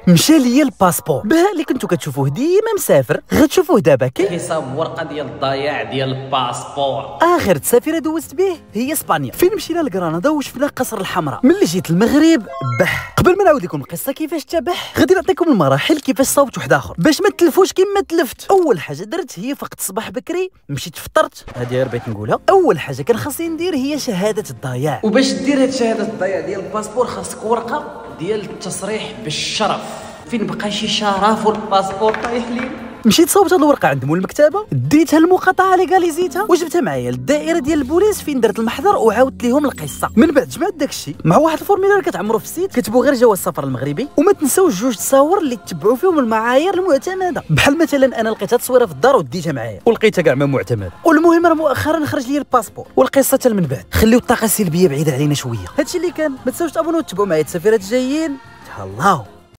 مشى ليا الباسبور بها اللي كنتو كتشوفوه ديما مسافر، غتشوفوه دابا كيصاوب ورقه ديال الضياع ديال الباسبور. اخر تسافيره دوزت به هي اسبانيا، فين مشينا لكرندا وشفنا قصر الحمراء. ملي جيت المغرب بح. قبل ما نعاود لكم القصه كيفاش تبح، غادي نعطيكم المراحل كيفاش صاوبت واحد اخر باش ما تلفوش كيما تلفت. اول حاجه درت هي فقت الصباح بكري مشيت فطرت، هذه غير بغيت نقولها. اول حاجه كان خاصني ندير هي شهاده الضياع، وباش دير هاد شهاده الضياع ديال الباسبور خاصك ورقه ديال التصريح بالشرف. فين بقى شي شرف والباسبور طايح لي. مشيت صوبت هاد الورقه عند مول المكتبه، ديتها المقاطعه ليغاليزيتها وجبتها معايا للدائره ديال البوليس فين درت المحضر وعاودت ليهم القصه. من بعد جمعت داكشي مع واحد الفورميلار كتعمرو في السيت، كتبوا غير جواز السفر المغربي، وما تنساوش جوج تصاور اللي تتبعوا فيهم المعايير المعتمده. بحال مثلا انا لقيتها تصويره في الدار وديتها معايا ولقيتها كاع ما معتمده. والمهم راه مؤخرا خرج لي الباسبور والقصه حتى من بعد. خليو الطاقه السلبيه بعيده علينا شويه. هادشي اللي كان. ما تنساوش تابونوا وتتبعوا معايا التسافيرات الجايين. تهلاو.